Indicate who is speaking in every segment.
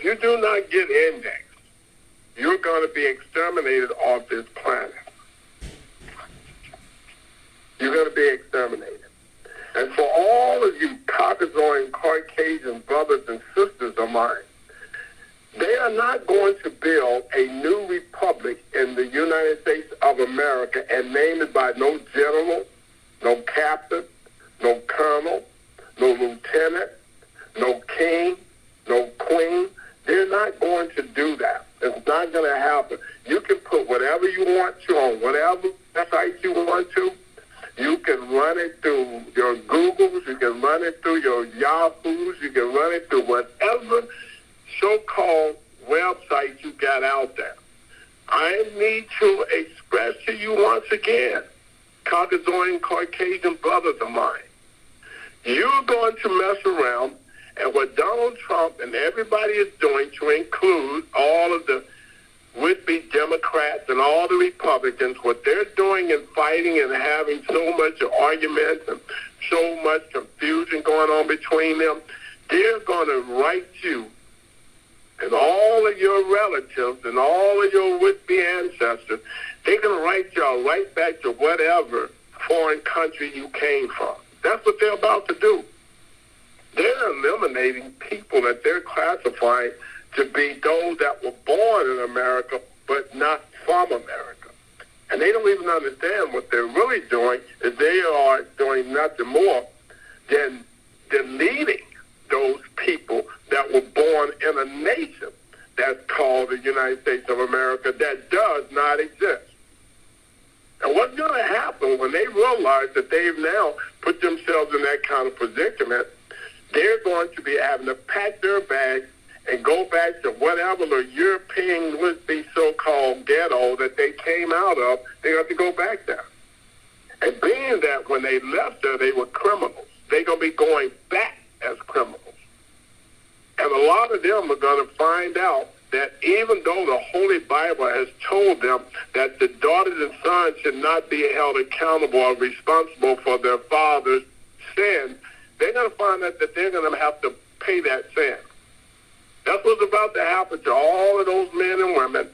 Speaker 1: if you do not get indexed, you're going to be exterminated off this planet. You're going to be exterminated. And for all of you Caucasian, Caucasian brothers and sisters of mine, they are not going to build a new republic in the United States of America and name it by no general, no captain, no colonel, no lieutenant, no king, no queen. They're not going to do that. It's not going to happen. You can put whatever you want to on whatever site you want to. You can run it through your Googles. You can run it through your Yahoos. You can run it through whatever so-called website you got out there. I need to express to you once again, Caucasian, Caucasian brothers of mine, you're going to mess around, and what Donald Trump and everybody is doing, to include all of the would-be Democrats and all the Republicans, what they're doing and fighting and having so much arguments and so much confusion going on between them, they're going to write you and all of your relatives and all of your would-be ancestors, they're going to write y'all right back to whatever foreign country you came from. That's what they're about to do. They're eliminating people that they're classifying to be those that were born in America but not from America. And they don't even understand what they're really doing is they are doing nothing more than deleting those people that were born in a nation that's called the United States of America that does not exist. And what's going to happen when they realize that they've now put themselves in that kind of predicament, they're going to be having to pack their bags and go back to whatever the European would-be so-called ghetto that they came out of. They have to go back there. And being that when they left there, they were criminals, they're going to be going back as criminals. And a lot of them are going to find out that even though the Holy Bible has told them that the daughters and sons should not be held accountable or responsible for their father's sin, they're going to find out that they're going to have to pay that sin. That's what's about to happen to all of those men and women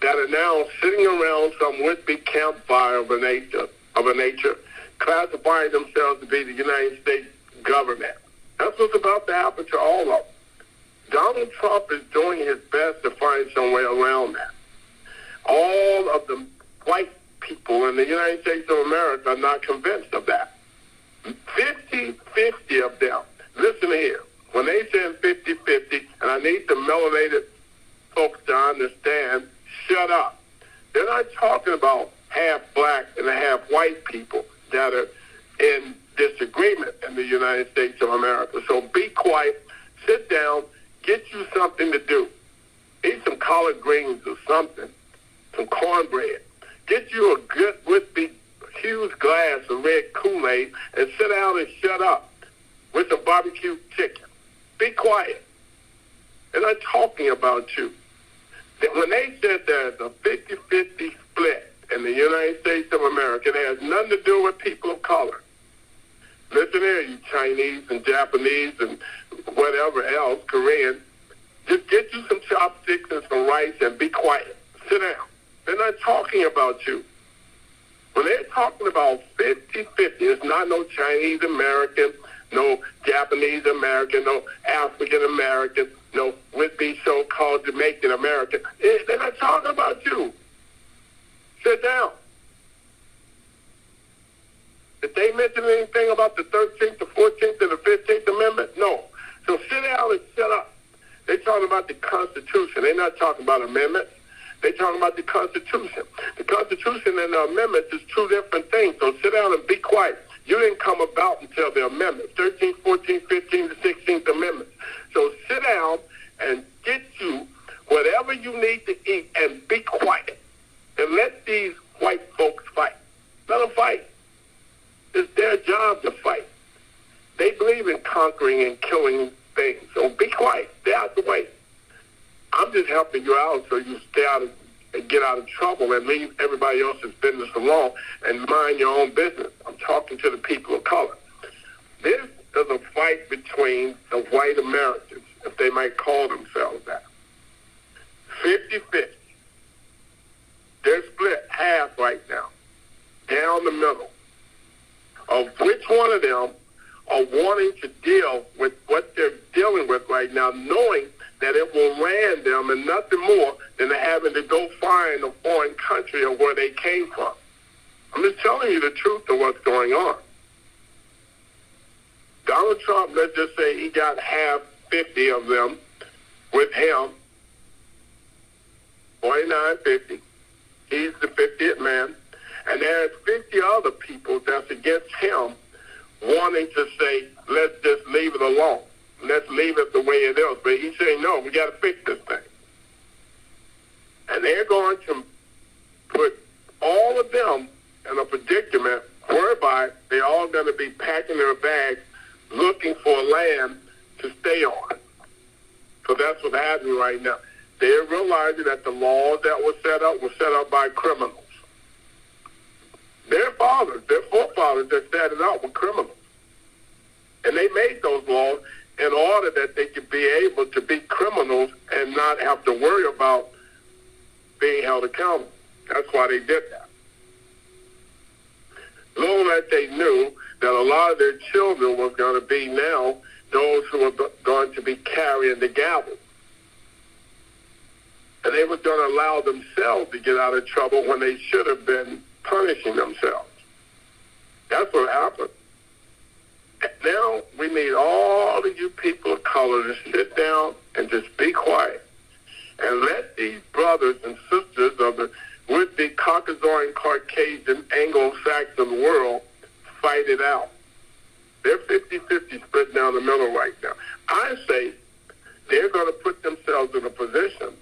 Speaker 1: that are now sitting around some would-be campfire of a nature, classifying themselves to be the United States government. That's what's about to happen to all of them. Donald Trump is doing his best to find some way around that. All of the white people in the United States of America are not convinced of that. 50-50 of them. Listen here. When they say 50-50, and I need the melanated folks to understand, shut up. They're not talking about half black and half white people that are in disagreement in the United States of America. So be quiet, sit down, get you something to do. Eat some collard greens or something, some cornbread. Get you a good, would-be huge glass of red Kool-Aid and sit down and shut up with some barbecue chicken. Be quiet. They're not talking about you. When they said there's a 50-50 split in the United States of America, it has nothing to do with people of color. Listen here, you Chinese and Japanese and whatever else, Korean. Just get you some chopsticks and some rice and be quiet. Sit down. They're not talking about you. When they're talking about 50-50, it's not no Chinese American, no Japanese American, no African American, no would-be so-called Jamaican American. They're not talking about you. Sit down. Did they mention anything about the 13th, the 14th, and the 15th Amendment? No. So sit down and shut up. They're talking about the Constitution. They're not talking about amendments. They're talking about the Constitution. The Constitution and the amendments is two different things. So sit down and be quiet. You didn't come about until the amendments, 13th, 14th, 15th, the 16th Amendment. So sit down and get you whatever you need to eat and be quiet. And let these white folks fight. Let them fight. It's their job to fight. They believe in conquering and killing things. So be quiet. Stay out the way. I'm just helping you out so you stay out of and get out of trouble and leave everybody else's business alone and mind your own business. I'm talking to the people of color. This is a fight between the white Americans. if they might call themselves that. 50-50. They're split half right now, down the middle, of which one of them are wanting to deal with what they're dealing with right now, knowing that it will land them and nothing more than having to go find a foreign country of where they came from. I'm just telling you the truth of what's going on. Donald Trump, let's just say he got half, 50 of them with him, 49-50. He's the 50th man. And there's 50 other people that's against him wanting to say, let's just leave it alone. Let's leave it the way it is. But he's saying, no, we got to fix this thing. And they're going to put all of them in a predicament whereby they're all going to be packing their bags looking for land to stay on. So that's what's happening right now. They're realizing that the laws that were set up by criminals. Their fathers, their forefathers that set it up were criminals. And they made those laws in order that they could be able to be criminals and not have to worry about being held accountable. That's why they did that. Little that they knew that a lot of their children was going to be now those who are going to be carrying the gavel. And they were going to allow themselves to get out of trouble when they should have been punishing themselves. That's what happened. And now we need all of you people of color to sit down and just be quiet and let these brothers and sisters of the would-be Caucasian, Caucasian, Anglo-Saxon world fight it out. They're 50-50 split down the middle right now. I say they're going to put themselves in a position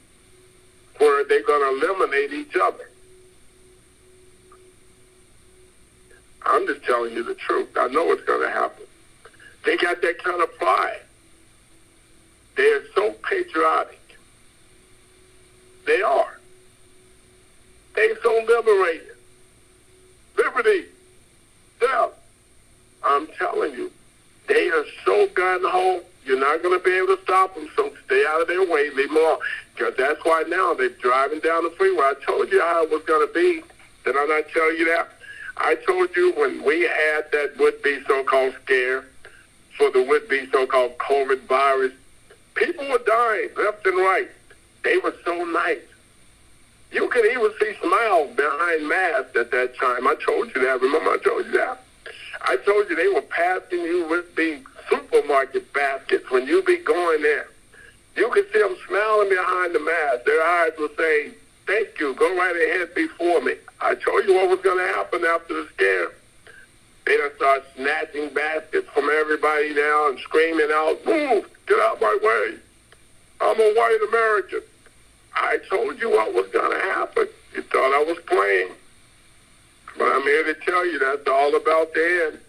Speaker 1: where they're going to eliminate each other. I'm just telling you the truth. I know what's going to happen. They got that kind of pride. They're so patriotic. They are. They're so liberated. Liberty. Death. I'm telling you, they are so gun-ho, you're not going to be able to stop them, so stay out of their way, leave them alone. Because that's why now they're driving down the freeway. I told you how it was going to be. Did I not tell you that? I told you when we had that would-be so-called scare for the would-be so-called COVID virus, people were dying left and right. They were so nice. You could even see smiles behind masks at that time. I told you that. Remember I told you that? I told you they were passing you with the supermarket baskets when you be going there. You could see them smiling behind the mask. Their eyes were saying, thank you, go right ahead before me. I told you what was going to happen after the scare. They done start snatching baskets from everybody now and screaming out, move, get out my way. I'm a white American. I told you what was going to happen. You thought I was playing. But I'm here to tell you that's all about the end.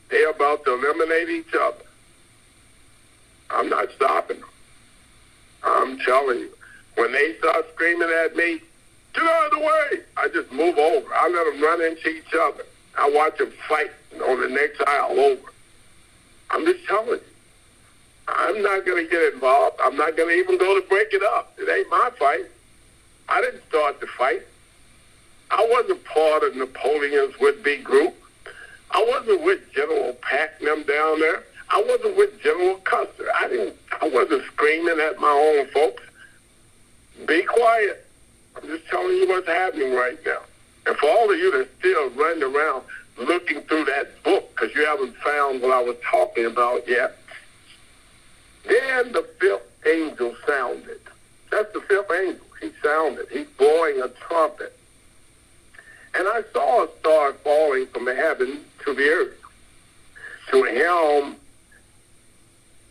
Speaker 1: They're about to eliminate each other. I'm not stopping them. I'm telling you. When they start screaming at me, get out of the way, I just move over. I let them run into each other. I watch them fight on the next aisle over. I'm just telling you. I'm not going to get involved. I'm not going to even go to break it up. It ain't my fight. I didn't start the fight. I wasn't part of Napoleon's would-be group. I wasn't with General Pack and them down there. I wasn't with General Custer. I wasn't screaming at my own folks. Be quiet. I'm just telling you what's happening right now. And for all of you that still running around looking through that book because you haven't found what I was talking about yet, then the fifth angel sounded. That's the fifth angel. He sounded. He's blowing a trumpet. And I saw a star falling from the heaven to the earth. To him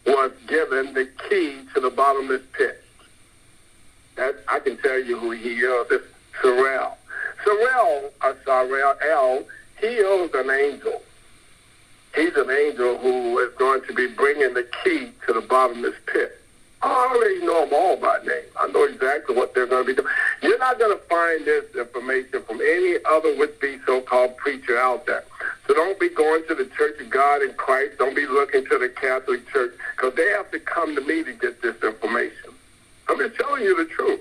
Speaker 1: was given the key to the bottomless pit. That I can tell you who he is. It's Sorrel. Sorrel, he is an angel. He's an angel who is going to be bringing the key to the bottomless pit. I already know them all by name. I know exactly what they're going to be doing. You're not going to find this information from any other would-be so-called preacher out there. So don't be going to the Church of God in Christ. Don't be looking to the Catholic Church, because they have to come to me to get this information. I'm just telling you the truth.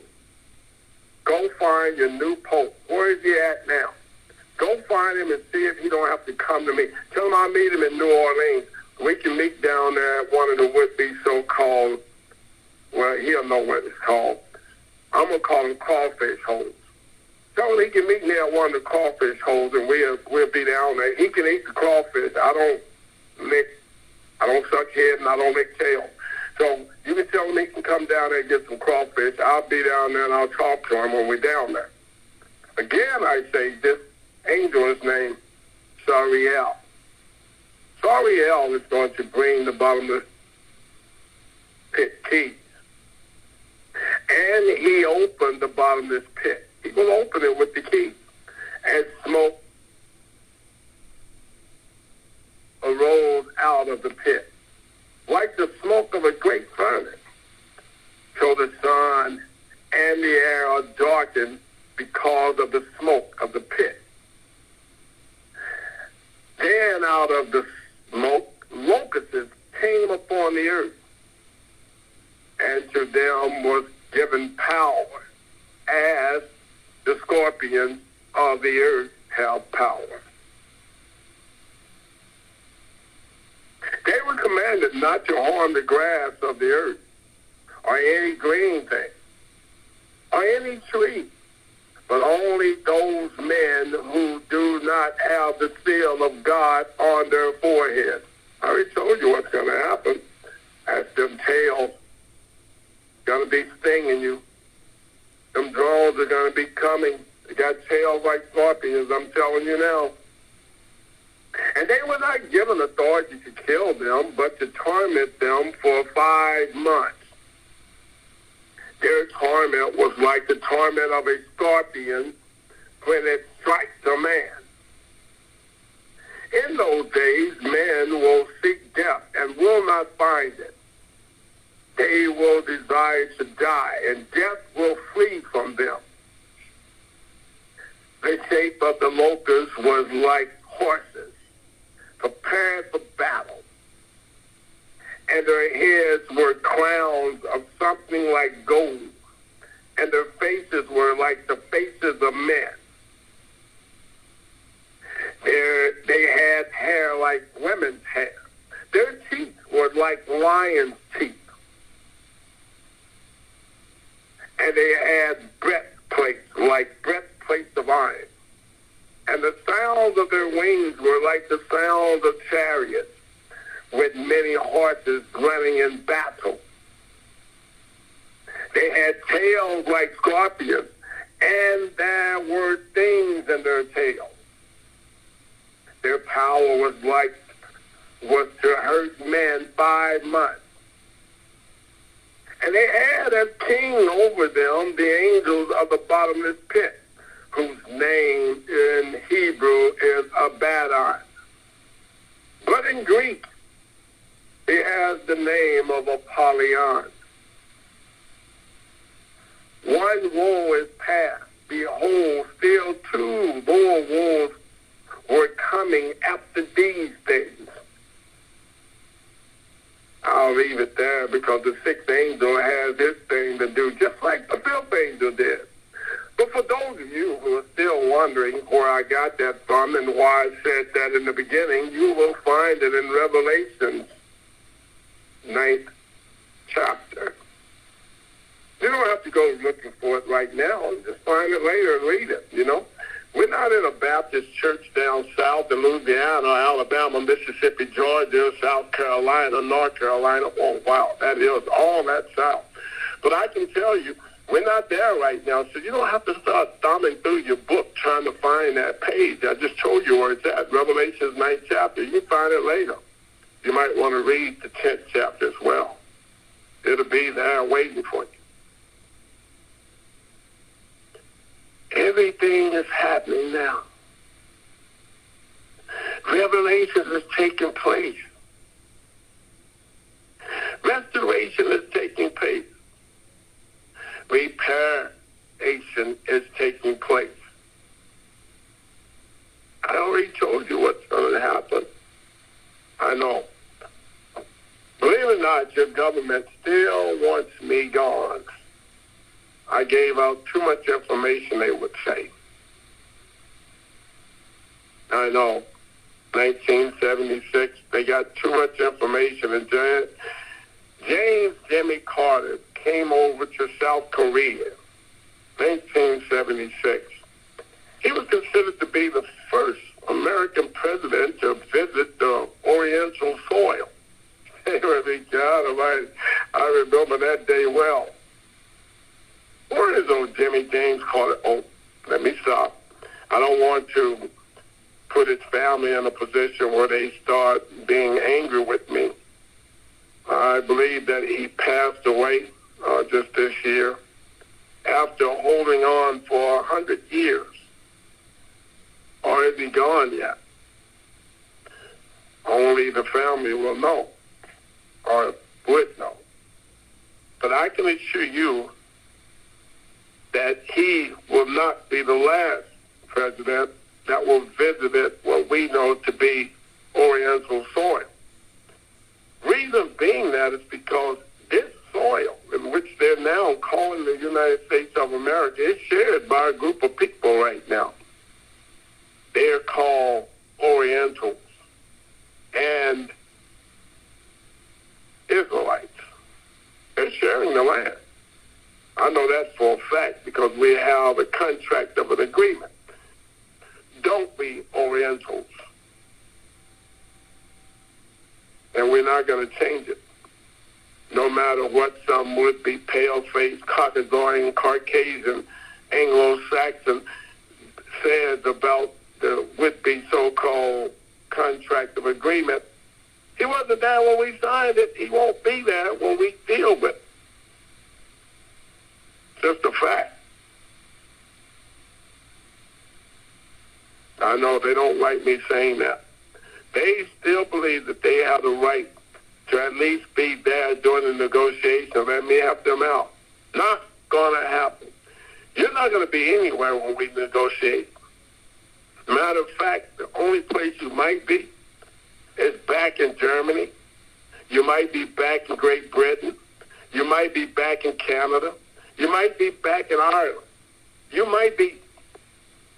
Speaker 1: Go find your new pope. Where is he at now? Go find him and see if he don't have to come to me. Tell him I'll meet him in New Orleans. We can meet down there at one of the would-be so-called, well, he'll know what it's called. I'm going to call them crawfish holes. Tell him he can meet me at one of the crawfish holes, and we'll be down there. He can eat the crawfish. I don't suck head, and I don't lick tail. So you can tell him he can come down there and get some crawfish. I'll be down there, and I'll talk to him when we're down there. Again, I say this angel is named Sariel. Sariel is going to bring the bottomless pit keys. And he opened the bottomless pit. He will open it with the key. And smoke arose out of the pit, like the smoke of a great furnace. So the sun and the air are darkened because of the smoke of the pit. Then out of the smoke, locusts came upon the earth, and to them was given power, as the scorpions of the earth have power. They were commanded not to harm the grass of the earth, or any green thing, or any tree, but only those men who do not have the seal of God on their forehead. I already told you what's going to happen. As them tails going to be stinging you. Them drones are going to be coming. They got tails like scorpions, I'm telling you now. And they were not given authority to kill them, but to torment them for 5 months. Their torment was like the torment of a scorpion when it strikes a man. In those days, men will seek death and will not find it. They will desire to die, and death will flee from them. The shape of the locusts was like horses, prepared for battle. And their heads were crowns of something like gold, and their faces were like the faces of men. They had hair like women's hair. Their teeth were like lions' teeth. And they had breastplates like breastplates of iron. And the sounds of their wings were like the sounds of chariots, with many horses running in battle. They had tails like scorpions, and there were things in their tails. Their power was to hurt men 5 months. And they had as king over them the angels of the bottomless pit, whose name in Hebrew is Abaddon. But in Greek, he has the name of Apollyon. One woe is past. Behold, still 2 more woes were coming after these things. I'll leave it there, because the 6th angel has this thing to do, just like the 5th angel did. But for those of you who are still wondering where I got that from and why I said that in the beginning, you will find it in Revelation 9th chapter. You don't have to go looking for it right now. Just find it later and read it, you know. We're not in a Baptist church down south in Louisiana, Alabama, Mississippi, Georgia, South Carolina, North Carolina. Oh, wow, that is all that south. But I can tell you, we're not there right now, so you don't have to start thumbing through your book trying to find that page. I just told you where it's at, Revelation 9th chapter. You can find it later. You might want to read the 10th chapter as well. It'll be there waiting for you. Everything is happening now. Revelation is taking place. Restoration is taking place. Reparation is taking place. I already told you what's going to but your government still wants me gone. I gave out too much information, they would say. I know. 1976, they got too much information. And James Jimmy Carter came over to South Korea, 1976. He was considered to be the first American president to visit the Oriental soil. God, I remember that day well. Where is old Jimmy James Carter? Oh, let me stop. I don't want to put his family in a position where they start being angry with me. I believe that he passed away just this year after holding on for 100 years. Or is he gone yet? Only the family will know or would know. But I can assure you that he will not be the last president that will visit what we know to be Oriental soil. Reason being that is because this soil, in which they're now calling the United States of America, is shared by a group of people right now. They're called Orientals and Israelites. They're sharing the land. I know that for a fact because we have a contract of an agreement. Don't be Orientals. And we're not going to change it. No matter what some would-be pale-faced, Caucasian, Caucasian, Anglo-Saxon says about the would-be so-called contract of agreement, he wasn't there when we signed it. He won't be there when we deal with it. Just a fact. I know they don't like me saying that. They still believe that they have the right to at least be there during the negotiation. Let me help them out. Not going to happen. You're not going to be anywhere when we negotiate. Matter of fact, the only place you might be is back in Germany. You might be back in Great Britain. You might be back in Canada. You might be back in Ireland. You might be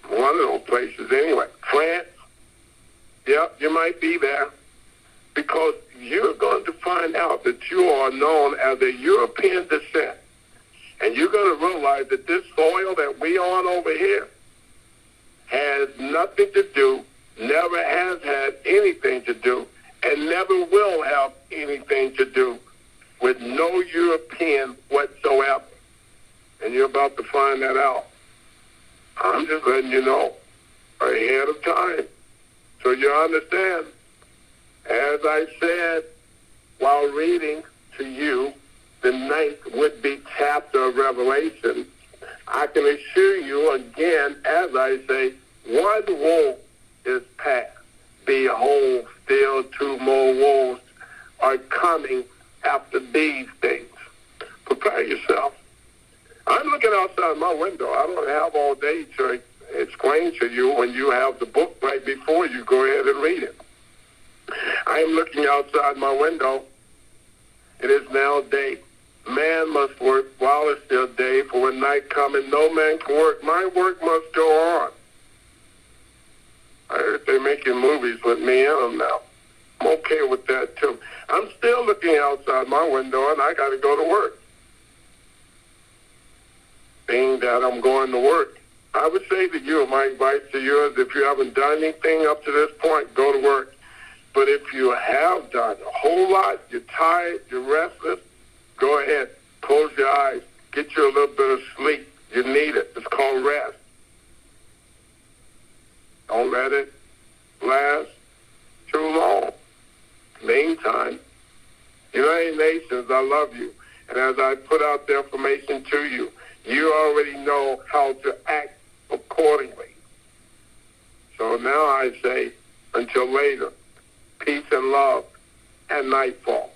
Speaker 1: one of those places anyway. France. Yep, you might be there. Because you're going to find out that you are known as a European descent. And you're going to realize that this soil that we on over here has nothing to do, never has had anything to do, and never will have anything to do with no European whatsoever. And you're about to find that out. I'm just letting you know ahead of time so you understand. As I said while reading to you the 9th would-be chapter of Revelation, I can assure you again, as I say, one woe is past. Behold, still 2 more woes are coming after these things. Prepare yourself. I'm looking outside my window. I don't have all day to explain to you when you have the book right before you. Go ahead and read it. I am looking outside my window. It is now day. Man must work while it's still day, for when night cometh, no man can work. My work must go on. I heard they're making movies with me in them now. I'm okay with that, too. I'm still looking outside my window, and I got to go to work. Being that I'm going to work, I would say to you, my advice to you is if you haven't done anything up to this point, go to work. But if you have done a whole lot, you're tired, you're restless, go ahead, close your eyes, get you a little bit of sleep. You need it. It's called rest. Don't let it last too long. Meantime, United Nations, I love you. And as I put out the information to you, you already know how to act accordingly. So now I say, until later, peace and love, and nightfall.